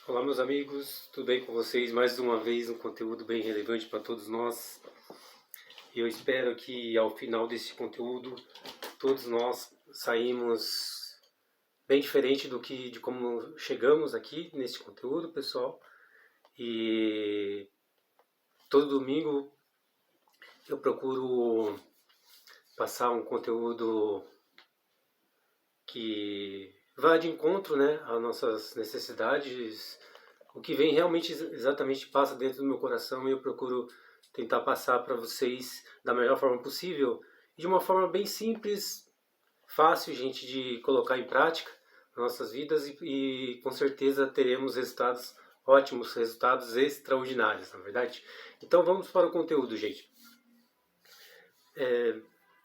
Olá, meus amigos, tudo bem com vocês? Mais uma vez um conteúdo bem relevante para todos nós. E eu espero que ao final desse conteúdo todos nós saímos bem diferente de como chegamos aqui nesse conteúdo, pessoal. E todo domingo eu procuro passar um conteúdo que vá de encontro, né, às nossas necessidades. O que vem realmente exatamente passa dentro do meu coração e eu procuro tentar passar para vocês da melhor forma possível e de uma forma bem simples, fácil, gente, de colocar em prática nas nossas vidas e com certeza teremos resultados ótimos, resultados extraordinários, na verdade. Então vamos para o conteúdo, gente.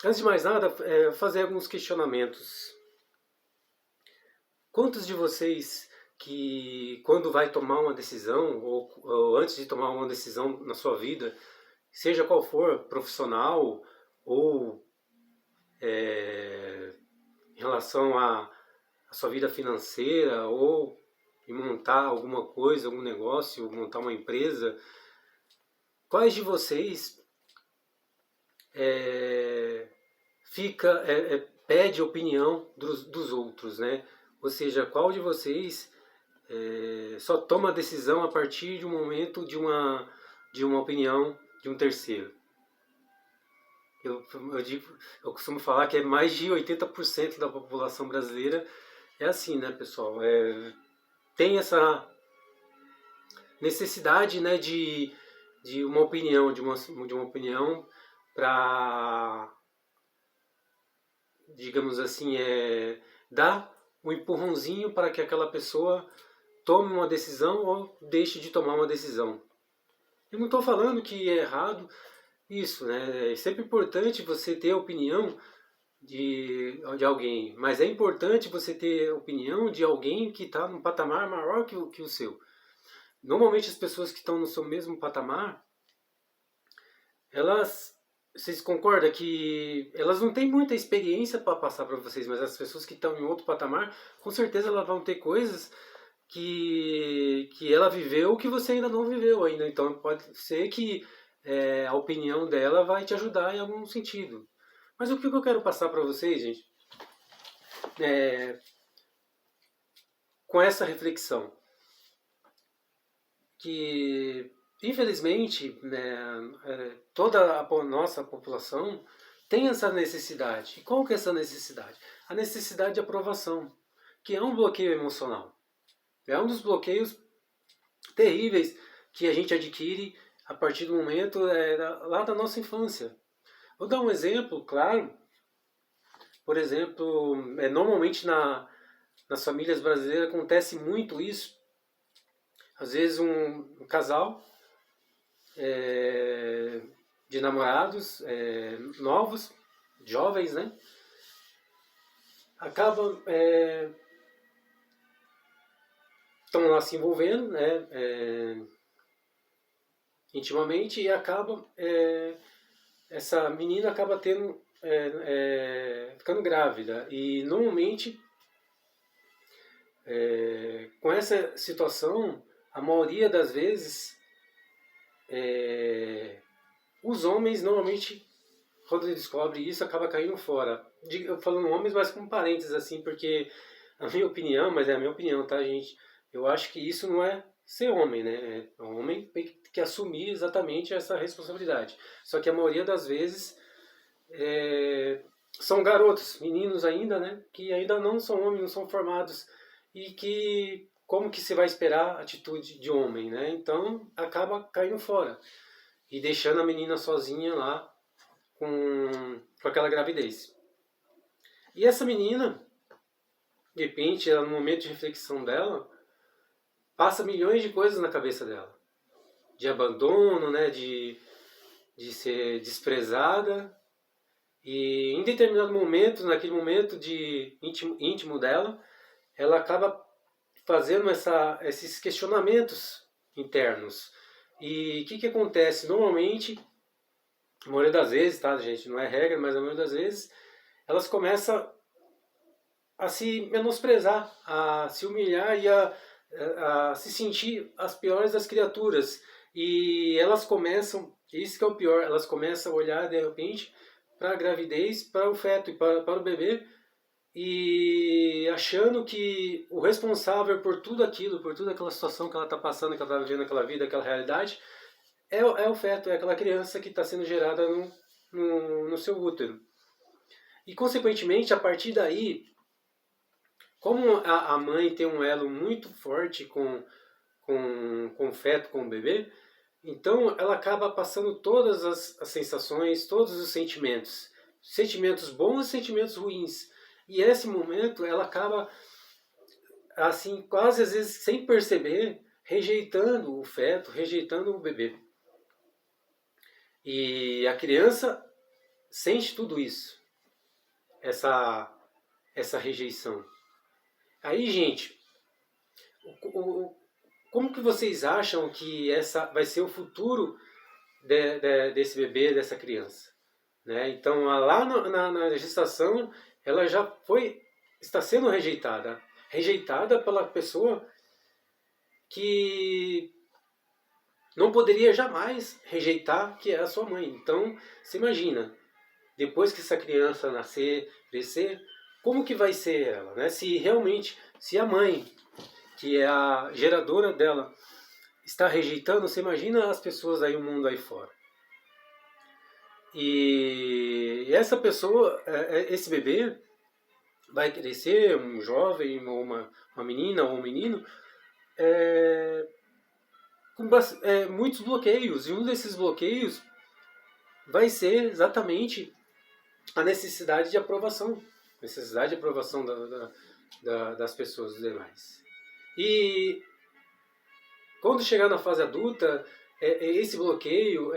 Antes de mais nada, fazer alguns questionamentos. Quantos de vocês que quando vai tomar uma decisão ou antes de tomar uma decisão na sua vida, seja qual for, profissional ou em relação à sua vida financeira ou em montar alguma coisa, algum negócio, montar uma empresa, quais de vocês pede opinião dos outros, né? Ou seja, qual de vocês só toma a decisão a partir de um momento de uma opinião de um terceiro? Eu costumo falar que é mais de 80% da população brasileira é assim, né, pessoal? Tem essa necessidade, né, de uma opinião, de uma opinião para, digamos assim, dar um empurrãozinho para que aquela pessoa tome uma decisão ou deixe de tomar uma decisão. Eu não estou falando que é errado isso, né? É sempre importante você ter a opinião de alguém, mas é importante você ter a opinião de alguém que está num patamar maior que o seu. Normalmente as pessoas que estão no seu mesmo patamar, vocês concordam que elas não têm muita experiência para passar para vocês, mas as pessoas que estão em outro patamar, com certeza elas vão ter coisas que ela viveu que você ainda não viveu ainda. Então pode ser que a opinião dela vai te ajudar em algum sentido. Mas o que eu quero passar para vocês, gente, com essa reflexão, que infelizmente, né, toda a nossa população tem essa necessidade. E qual que é essa necessidade? A necessidade de aprovação, que é um bloqueio emocional. É um dos bloqueios terríveis que a gente adquire a partir do momento lá da nossa infância. Vou dar um exemplo, claro. Por exemplo, normalmente nas famílias brasileiras acontece muito isso. Às vezes um casal de namorados novos, jovens, né? Acabam estão lá se envolvendo, né? Intimamente, e acaba essa menina acaba tendo ficando grávida. E normalmente com essa situação, a maioria das vezes os homens normalmente, quando descobrem isso, acaba caindo fora. Eu falando homens, mas com parênteses assim, porque a minha opinião, mas é a minha opinião, tá, gente? Eu acho que isso não é ser homem, né? O homem tem que assumir exatamente essa responsabilidade. Só que a maioria das vezes são garotos, meninos ainda, né? Que ainda não são homens, não são formados e que como que se vai esperar a atitude de homem, né? Então acaba caindo fora e deixando a menina sozinha lá com aquela gravidez. E essa menina, de repente, ela, no momento de reflexão dela, passa milhões de coisas na cabeça dela. De abandono, né? De ser desprezada. E em determinado momento, naquele momento de íntimo dela, ela acaba fazendo esses questionamentos internos. E o que acontece? Normalmente, a maioria das vezes, tá, gente? Não é regra, mas a maioria das vezes, elas começam a se menosprezar, a se humilhar a se sentir as piores das criaturas. E elas começam, isso que é o pior, elas começam a olhar de repente para a gravidez, para o feto e para o bebê, e achando que o responsável por tudo aquilo, por toda aquela situação que ela está passando, que ela está vivendo aquela vida, aquela realidade, é o feto, é aquela criança que está sendo gerada no seu útero. E, consequentemente, a partir daí, como a mãe tem um elo muito forte com o feto, com o bebê, então ela acaba passando todas as sensações, todos os sentimentos. Sentimentos bons e sentimentos ruins. E esse momento ela acaba, assim, quase às vezes sem perceber, rejeitando o feto, rejeitando o bebê. E a criança sente tudo isso, essa rejeição. Aí, gente, como que vocês acham que essa vai ser o futuro desse bebê, dessa criança? Né? Então, lá na gestação, ela já está sendo rejeitada. Rejeitada pela pessoa que não poderia jamais rejeitar, que é a sua mãe. Então, você imagina, depois que essa criança nascer, crescer, como que vai ser ela? Né? Se realmente, se a mãe, que é a geradora dela, está rejeitando, você imagina as pessoas aí, o mundo aí fora. E essa pessoa, esse bebê, vai crescer, um jovem, ou uma menina, ou um menino, com muitos bloqueios. E um desses bloqueios vai ser exatamente a necessidade de aprovação. Necessidade de aprovação das pessoas, dos demais. E quando chegar na fase adulta, esse bloqueio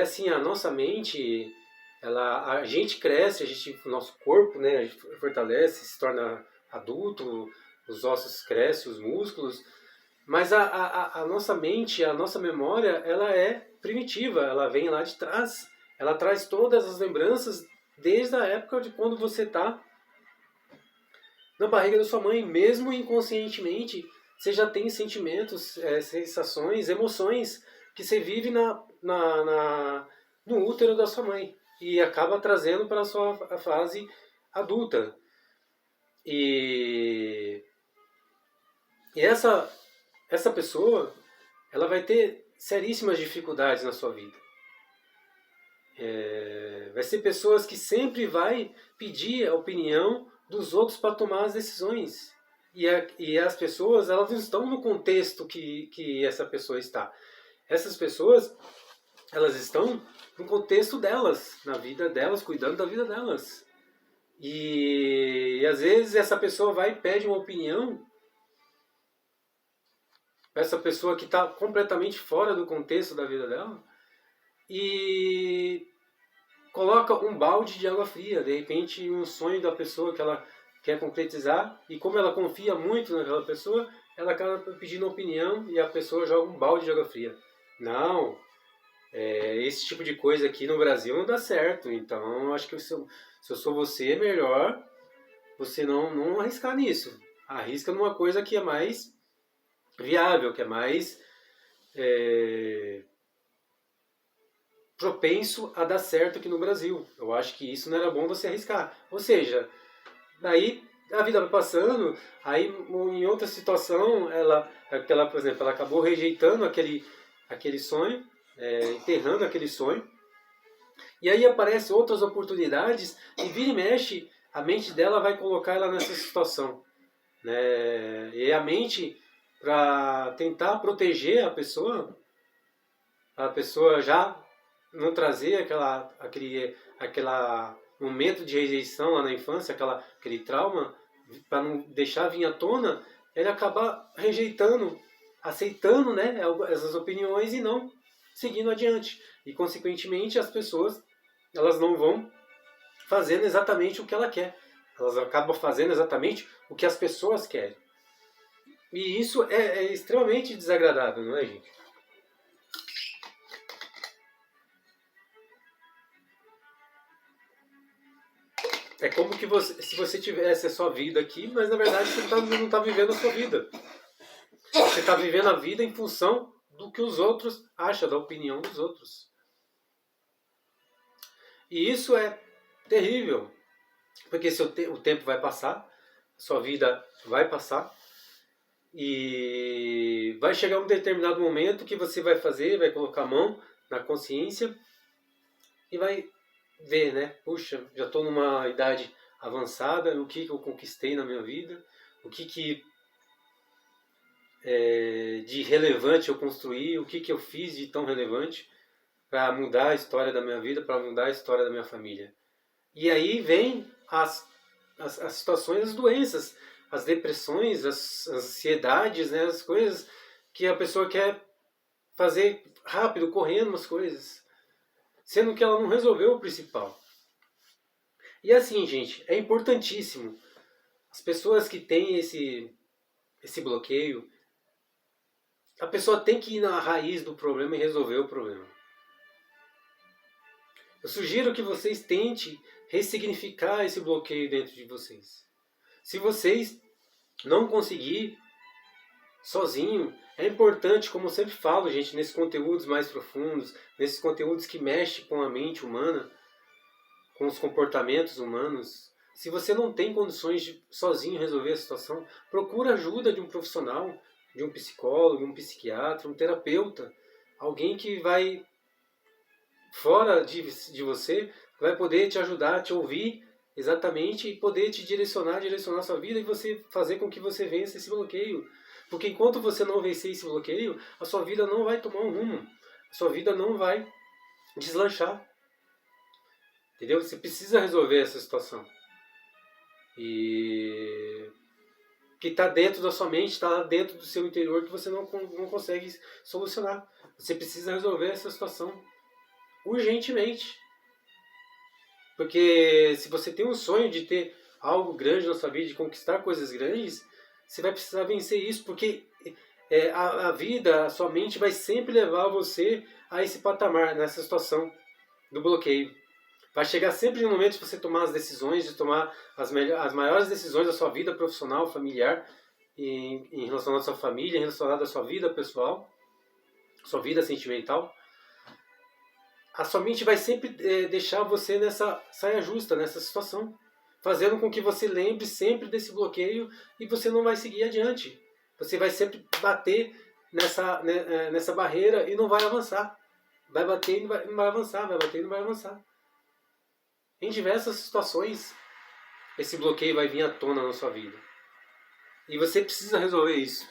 assim, a nossa mente, a gente cresce, o nosso corpo, né, a gente fortalece, se torna adulto, os ossos crescem, os músculos, mas a nossa mente, a nossa memória, ela é primitiva, ela vem lá de trás, ela traz todas as lembranças desde a época de quando você está na barriga da sua mãe, mesmo inconscientemente, você já tem sentimentos, sensações, emoções que você vive no útero da sua mãe e acaba trazendo para a sua fase adulta. E essa pessoa, ela vai ter seríssimas dificuldades na sua vida. Vai ser pessoas que sempre vai pedir a opinião dos outros para tomar as decisões. E as pessoas, elas não estão no contexto que essa pessoa está. Essas pessoas, elas estão no contexto delas, na vida delas, cuidando da vida delas. E às vezes essa pessoa vai e pede uma opinião, essa pessoa que está completamente fora do contexto da vida dela, e coloca um balde de água fria, de repente um sonho da pessoa que ela quer concretizar, e como ela confia muito naquela pessoa, ela acaba pedindo opinião e a pessoa joga um balde de água fria. Não, esse tipo de coisa aqui no Brasil não dá certo, então eu acho que se eu sou você, é melhor você não arriscar nisso. Arrisca numa coisa que é mais viável, que é mais propenso a dar certo aqui no Brasil. Eu acho que isso não era bom você arriscar. Ou seja, daí a vida vai passando, aí em outra situação, por exemplo, ela acabou rejeitando aquele sonho, enterrando aquele sonho, e aí aparecem outras oportunidades, e vira e mexe, a mente dela vai colocar ela nessa situação. Né? E a mente, para tentar proteger a pessoa já não trazer aquele momento de rejeição lá na infância, aquele trauma, para não deixar vir à tona, ele acaba rejeitando, aceitando, né, essas opiniões e não seguindo adiante. E, consequentemente, as pessoas, elas não vão fazendo exatamente o que ela quer. Elas acabam fazendo exatamente o que as pessoas querem. E isso é extremamente desagradável, não é, gente? É como que se você tivesse a sua vida aqui, mas na verdade você não está vivendo a sua vida. Você está vivendo a vida em função do que os outros acham, da opinião dos outros. E isso é terrível, porque o tempo vai passar, a sua vida vai passar, e vai chegar um determinado momento que você vai colocar a mão na consciência e vai ver, né? Puxa, já estou numa idade avançada, o que eu conquistei na minha vida, o que de relevante eu construí, o que eu fiz de tão relevante para mudar a história da minha vida, para mudar a história da minha família. E aí vem as situações, as doenças, as depressões, as ansiedades, né, as coisas que a pessoa quer fazer rápido, correndo umas coisas, sendo que ela não resolveu o principal. E assim, gente, é importantíssimo. As pessoas que têm esse bloqueio, a pessoa tem que ir na raiz do problema e resolver o problema. Eu sugiro que vocês tentem ressignificar esse bloqueio dentro de vocês. Se vocês não conseguir sozinho, é importante, como eu sempre falo, gente, nesses conteúdos mais profundos, nesses conteúdos que mexem com a mente humana, com os comportamentos humanos, se você não tem condições de sozinho resolver a situação, procura ajuda de um profissional, de um psicólogo, um psiquiatra, um terapeuta, alguém que vai fora de você, vai poder te ajudar, te ouvir exatamente e poder te direcionar a sua vida e você fazer com que você vença esse bloqueio. Porque enquanto você não vencer esse bloqueio, a sua vida não vai tomar um rumo, a sua vida não vai deslanchar. Entendeu? Você precisa resolver essa situação. E que está dentro da sua mente, está dentro do seu interior, que você não consegue solucionar. Você precisa resolver essa situação urgentemente. Porque se você tem um sonho de ter algo grande na sua vida, de conquistar coisas grandes, você vai precisar vencer isso, porque a vida, a sua mente vai sempre levar você a esse patamar, nessa situação do bloqueio. Vai chegar sempre no momento de você tomar as decisões, de tomar as maiores decisões da sua vida profissional, familiar, em relação à sua família, em relação à sua vida pessoal, sua vida sentimental. A sua mente vai sempre deixar você nessa saia justa, nessa situação, fazendo com que você lembre sempre desse bloqueio e você não vai seguir adiante. Você vai sempre bater nessa barreira e não vai avançar. Vai bater e não vai avançar, vai bater e não vai avançar. Em diversas situações, esse bloqueio vai vir à tona na sua vida. E você precisa resolver isso.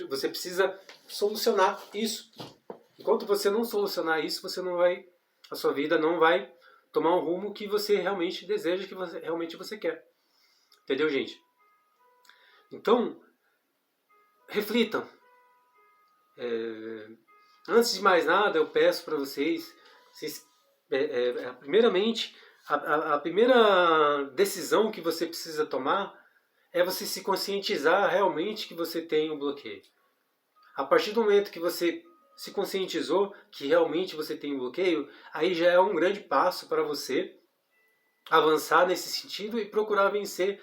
Você precisa solucionar isso. Enquanto você não solucionar isso, a sua vida não vai tomar um rumo que você realmente deseja, que realmente você quer. Entendeu, gente? Então, reflitam. Antes de mais nada, eu peço para vocês primeiramente, a primeira decisão que você precisa tomar é você se conscientizar realmente que você tem um bloqueio. A partir do momento que você se conscientizou que realmente você tem um bloqueio, aí já é um grande passo para você avançar nesse sentido e procurar vencer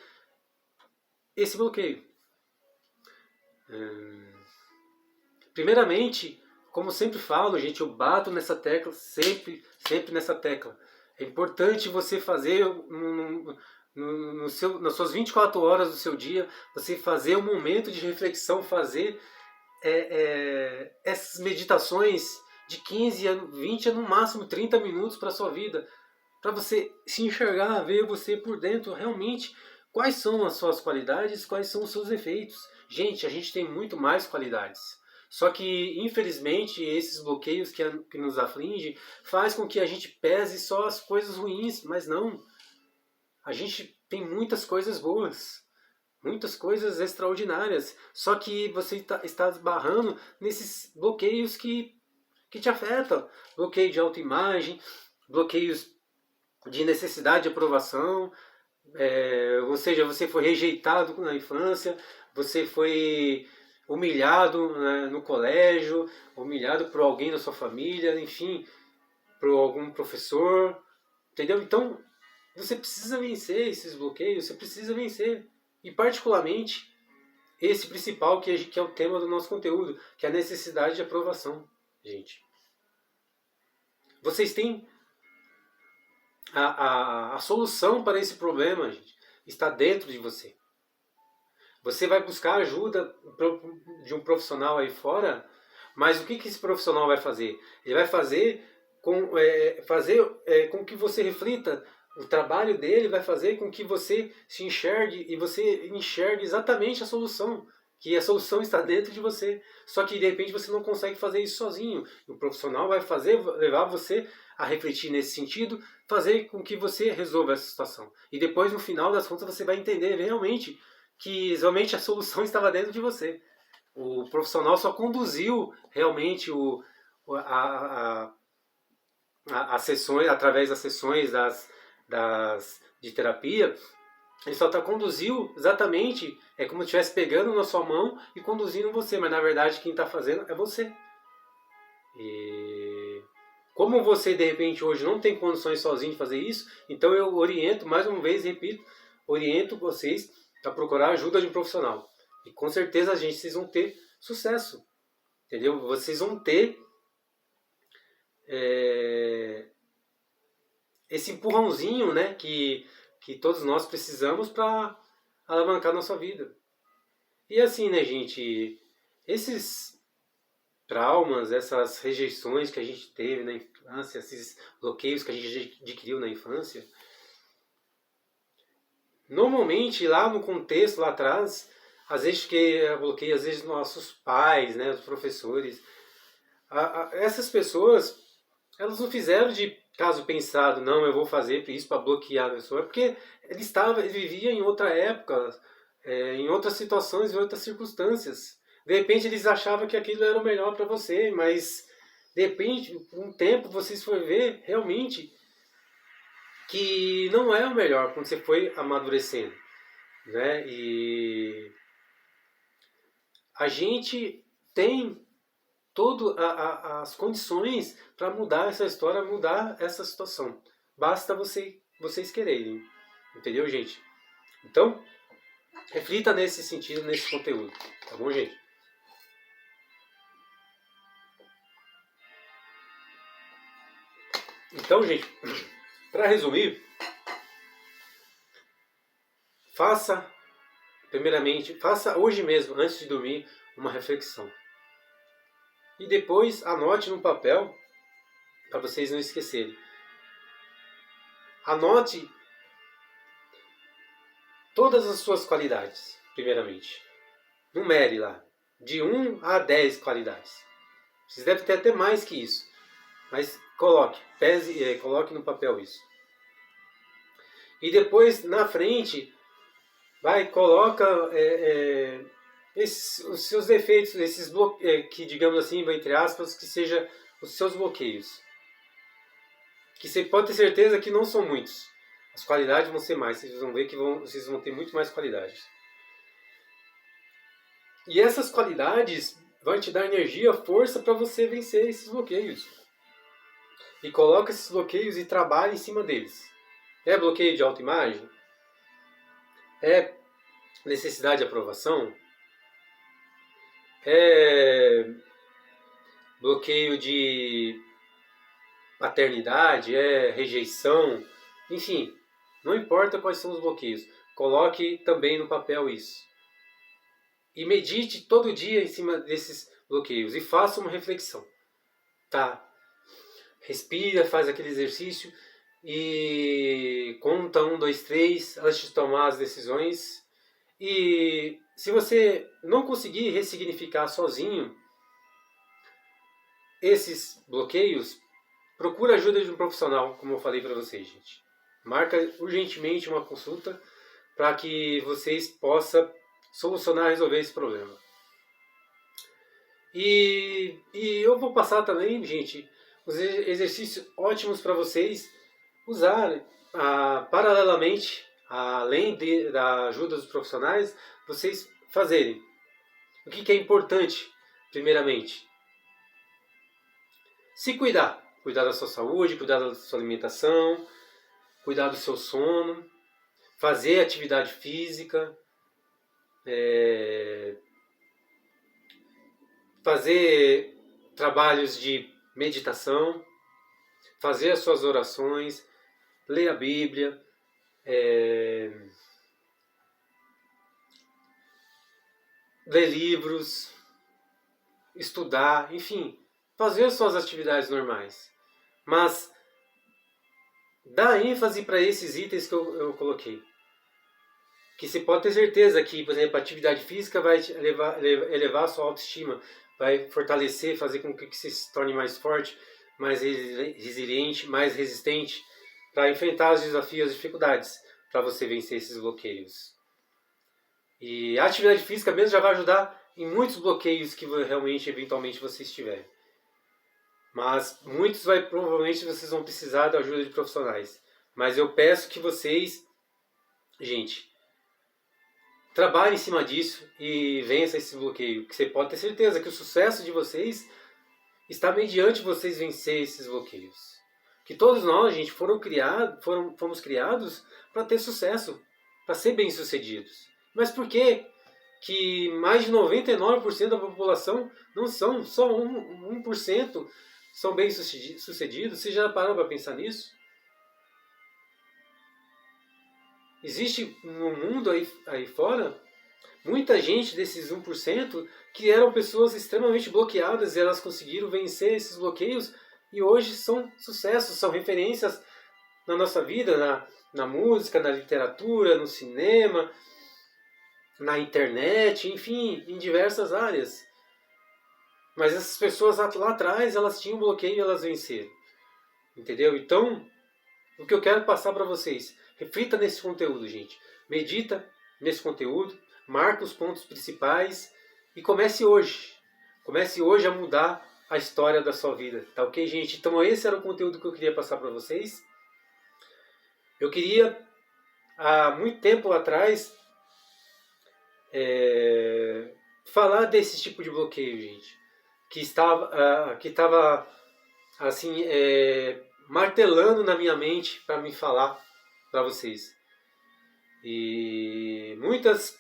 esse bloqueio. Primeiramente, como sempre falo, gente, eu bato nessa tecla, sempre nessa tecla. É importante você fazer nas suas 24 horas do seu dia, você fazer um momento de reflexão, fazer essas meditações de 15 a 20 a no máximo 30 minutos para a sua vida, para você se enxergar, ver você por dentro realmente quais são as suas qualidades, quais são os seus defeitos. Gente, a gente tem muito mais qualidades. Só que, infelizmente, esses bloqueios que nos afligem faz com que a gente pese só as coisas ruins, mas não. A gente tem muitas coisas boas, muitas coisas extraordinárias, só que você está esbarrando nesses bloqueios que te afetam. Bloqueio de autoimagem, bloqueios de necessidade de aprovação, ou seja, você foi rejeitado na infância, você foi humilhado, né, no colégio, humilhado por alguém da sua família, enfim, por algum professor, entendeu? Então, você precisa vencer esses bloqueios, você precisa vencer. E particularmente, esse principal que é o tema do nosso conteúdo, que é a necessidade de aprovação, gente. Vocês têm a solução para esse problema, gente, está dentro de você. Você vai buscar ajuda de um profissional aí fora, mas o que esse profissional vai fazer? Ele vai fazer com que você reflita. O trabalho dele vai fazer com que você se enxergue e você enxergue exatamente a solução. Que a solução está dentro de você. Só que de repente você não consegue fazer isso sozinho. O profissional vai levar você a refletir nesse sentido, fazer com que você resolva essa situação. E depois, no final das contas, você vai entender realmente que realmente a solução estava dentro de você. O profissional só conduziu realmente as sessões, através das sessões de terapia, ele só conduziu exatamente, é como se estivesse pegando na sua mão e conduzindo você, mas na verdade quem está fazendo é você. E como você de repente hoje não tem condições sozinho de fazer isso, então eu oriento, mais uma vez, repito, oriento vocês a procurar a ajuda de um profissional. E com certeza, vocês vão ter sucesso. Entendeu? Vocês vão ter esse empurrãozinho, né, que todos nós precisamos para alavancar nossa vida. E assim, né, gente, esses traumas, essas rejeições que a gente teve na infância, esses bloqueios que a gente adquiriu na infância, normalmente lá no contexto, lá atrás, às vezes que bloqueio, às vezes nossos pais, né, os professores, essas pessoas, elas não fizeram de caso pensado, não, eu vou fazer isso para bloquear a pessoa, porque ele vivia em outra época, em outras situações, em outras circunstâncias. De repente eles achavam que aquilo era o melhor para você, mas de repente, com um tempo, vocês foram ver realmente que não é o melhor quando você foi amadurecendo, né? E a gente tem todas as condições para mudar essa história, mudar essa situação. Basta vocês quererem. Entendeu, gente? Então, reflita nesse sentido, nesse conteúdo. Tá bom, gente? Então, gente, para resumir, faça hoje mesmo, antes de dormir, uma reflexão. E depois anote no papel, para vocês não esquecerem. Anote todas as suas qualidades, primeiramente. Numere lá, de 1 a 10 qualidades. Vocês devem ter até mais que isso. Mas coloque no papel isso. E depois, na frente, coloca os seus defeitos, esses que, digamos assim, entre aspas, que seja os seus bloqueios. Que você pode ter certeza que não são muitos. As qualidades vão ser mais. Vocês vão ver que vocês vão ter muito mais qualidades. E essas qualidades vão te dar energia, força para você vencer esses bloqueios. E coloca esses bloqueios e trabalha em cima deles. É bloqueio de autoimagem? É necessidade de aprovação? É bloqueio de paternidade? É rejeição? Enfim, não importa quais são os bloqueios. Coloque também no papel isso. E medite todo dia em cima desses bloqueios. E faça uma reflexão. Tá? Respira, faz aquele exercício e conta 1, 2, 3 antes de tomar as decisões. E se você não conseguir ressignificar sozinho esses bloqueios, procura ajuda de um profissional, como eu falei para vocês, gente. Marca urgentemente uma consulta para que vocês possam solucionar e resolver esse problema. E eu vou passar também, gente, os exercícios ótimos para vocês usarem paralelamente, além da ajuda dos profissionais, vocês fazerem. O que é importante, primeiramente? Se cuidar. Cuidar da sua saúde, cuidar da sua alimentação, cuidar do seu sono, fazer atividade física, fazer trabalhos de meditação, fazer as suas orações, ler a Bíblia, ler livros, estudar, enfim, fazer as suas atividades normais. Mas dá ênfase para esses itens que eu coloquei. Que você pode ter certeza que, por exemplo, a atividade física vai elevar a sua autoestima, vai fortalecer, fazer com que você se torne mais forte, mais resiliente, mais resistente, para enfrentar os desafios, as dificuldades, para você vencer esses bloqueios. E a atividade física mesmo já vai ajudar em muitos bloqueios que realmente, eventualmente, você estiver. Mas muitos provavelmente vocês vão precisar da ajuda de profissionais. Mas eu peço que vocês, gente, trabalhem em cima disso e vença esse bloqueio. Que você pode ter certeza que o sucesso de vocês está mediante vocês vencer esses bloqueios. Que todos nós, gente, fomos criados para ter sucesso, para ser bem-sucedidos. Mas por que mais de 99% da população não são, só 1% são bem-sucedidos? Você já parou para pensar nisso? Existe no mundo aí fora muita gente desses 1% que eram pessoas extremamente bloqueadas e elas conseguiram vencer esses bloqueios e hoje são sucessos, são referências na nossa vida, na música, na literatura, no cinema, na internet, enfim, em diversas áreas. Mas essas pessoas lá atrás, elas tinham bloqueio e elas venceram. Entendeu? Então, o que eu quero passar para vocês, reflita nesse conteúdo, gente. Medita nesse conteúdo, marca os pontos principais e comece hoje. Comece hoje a mudar a história da sua vida. Tá ok, gente? Então esse era o conteúdo que eu queria passar para vocês. Eu queria, há muito tempo atrás, falar desse tipo de bloqueio, gente. Que estava assim, martelando na minha mente para me falar para vocês. E muitas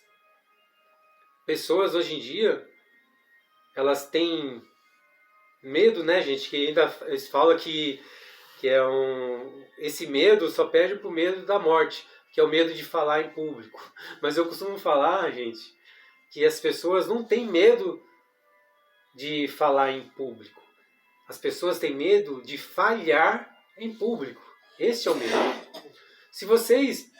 pessoas hoje em dia, elas têm medo, né, gente? Que ainda eles falam que esse medo só perde pro medo da morte, que é o medo de falar em público. Mas eu costumo falar, gente, que as pessoas não têm medo de falar em público. As pessoas têm medo de falhar em público. Esse é o medo. Se vocês,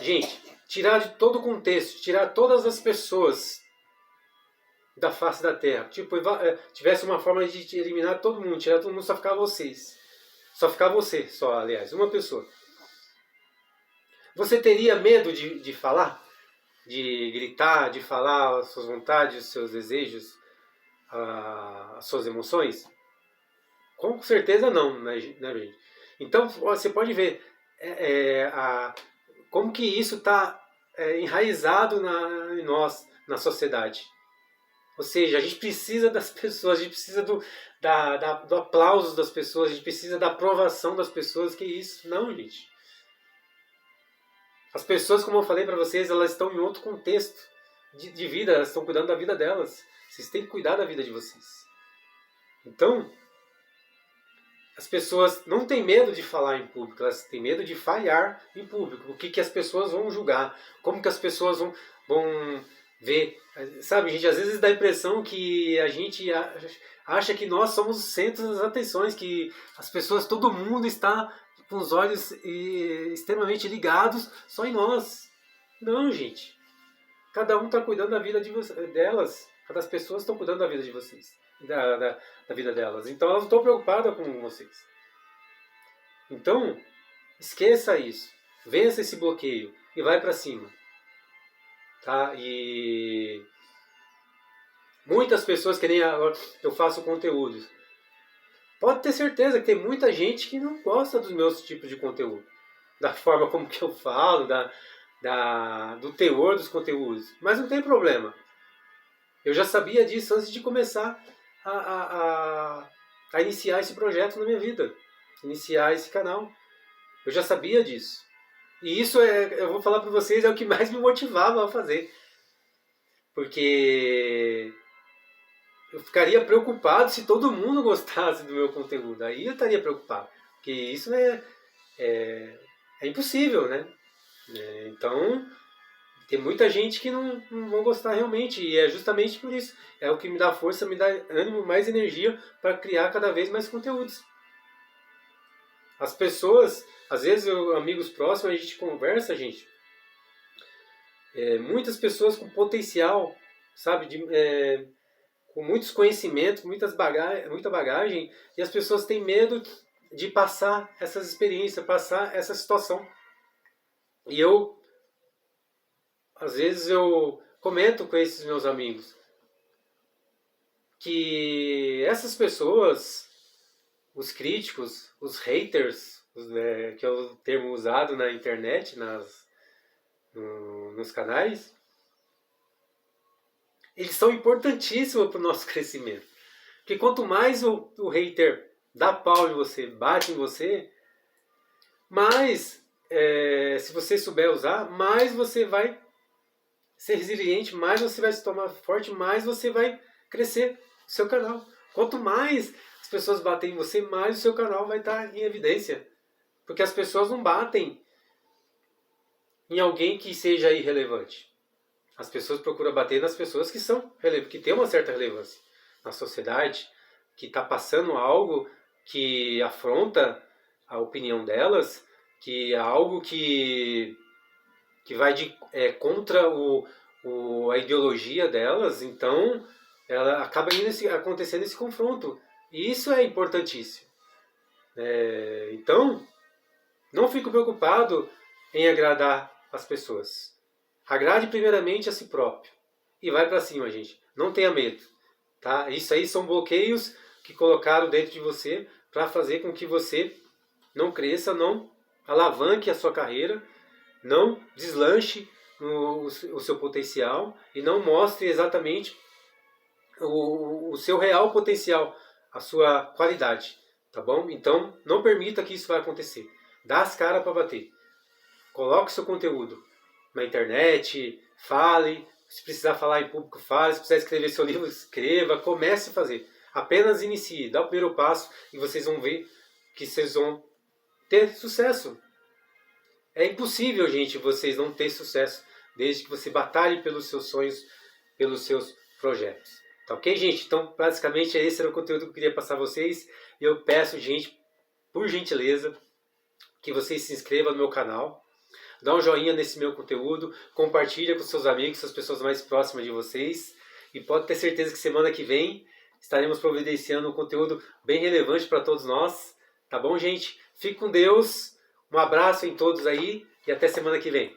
gente, tirar de todo o contexto, tirar todas as pessoas da face da Terra, tipo, tivesse uma forma de eliminar todo mundo, tirar todo mundo, só ficar vocês. Só ficar você, aliás, uma pessoa. Você teria medo de falar? De gritar, de falar as suas vontades, os seus desejos, as suas emoções? Com certeza não, né, gente? Então você pode ver como que isso está enraizado em nós, na sociedade. Ou seja, a gente precisa das pessoas, a gente precisa do aplauso das pessoas, a gente precisa da aprovação das pessoas. Que isso? Não, gente. As pessoas, como eu falei para vocês, elas estão em outro contexto de vida, elas estão cuidando da vida delas. Vocês têm que cuidar da vida de vocês. Então, as pessoas não têm medo de falar em público, elas têm medo de falhar em público. O que as pessoas vão julgar, como que as pessoas vão ver. Sabe, gente, às vezes dá a impressão que a gente acha que nós somos o centro das atenções, que as pessoas, todo mundo está com os olhos extremamente ligados só em nós. Não, gente. Cada um está cuidando da vida delas. Cada as pessoas estão cuidando da vida de vocês. Da vida delas. Então elas não estão preocupadas com vocês. Então, esqueça isso. Vença esse bloqueio e vai para cima. Tá? E muitas pessoas, que nem eu faço conteúdos, pode ter certeza que tem muita gente que não gosta dos meus tipos de conteúdo, da forma como que eu falo, do teor dos conteúdos. Mas não tem problema. Eu já sabia disso antes de começar a iniciar esse projeto na minha vida, iniciar esse canal. Eu já sabia disso. E isso, eu vou falar para vocês, é o que mais me motivava a fazer. Porque eu ficaria preocupado se todo mundo gostasse do meu conteúdo. Aí eu estaria preocupado. Porque isso é impossível, né? Então, tem muita gente que não vão gostar realmente. E é justamente por isso. É o que me dá força, me dá ânimo, mais energia para criar cada vez mais conteúdos. As pessoas, às vezes, amigos próximos, a gente conversa, gente. Muitas pessoas com potencial, sabe? Com muitos conhecimentos, muita bagagem, e as pessoas têm medo de passar essas experiências, passar essa situação. E às vezes eu comento com esses meus amigos que essas pessoas, os críticos, os haters, que é o termo usado na internet, nos canais, eles são importantíssimos para o nosso crescimento. Porque quanto mais o hater dá pau em você, bate em você, mais, se você souber usar, mais você vai ser resiliente, mais você vai se tornar forte, mais você vai crescer no seu canal. Quanto mais as pessoas batem em você, mais o seu canal vai estar em evidência. Porque as pessoas não batem em alguém que seja irrelevante. As pessoas procuram bater nas pessoas que têm uma certa relevância na sociedade, que está passando algo que afronta a opinião delas, que é algo que vai contra a ideologia delas, então ela acaba acontecendo esse confronto. E isso é importantíssimo. Então, não fico preocupado em agradar as pessoas. Agrade primeiramente a si próprio. E vai para cima, gente. Não tenha medo. Tá? Isso aí são bloqueios que colocaram dentro de você para fazer com que você não cresça, não alavanque a sua carreira, não deslanche o seu potencial e não mostre exatamente o seu real potencial, a sua qualidade. Tá bom? Então, não permita que isso vai acontecer. Dá as caras para bater. Coloque seu conteúdo na internet, fale, se precisar falar em público, fale, se precisar escrever seu livro, escreva, comece a fazer. Apenas inicie, dá o primeiro passo e vocês vão ver que vocês vão ter sucesso. É impossível, gente, vocês não ter sucesso desde que você batalhe pelos seus sonhos, pelos seus projetos. Tá ok, gente? Então, basicamente, esse era o conteúdo que eu queria passar a vocês. Eu peço, gente, por gentileza, que vocês se inscrevam no meu canal. Dá um joinha nesse meu conteúdo, compartilha com seus amigos, com as pessoas mais próximas de vocês. E pode ter certeza que semana que vem estaremos providenciando um conteúdo bem relevante para todos nós. Tá bom, gente? Fique com Deus. Um abraço em todos aí e até semana que vem.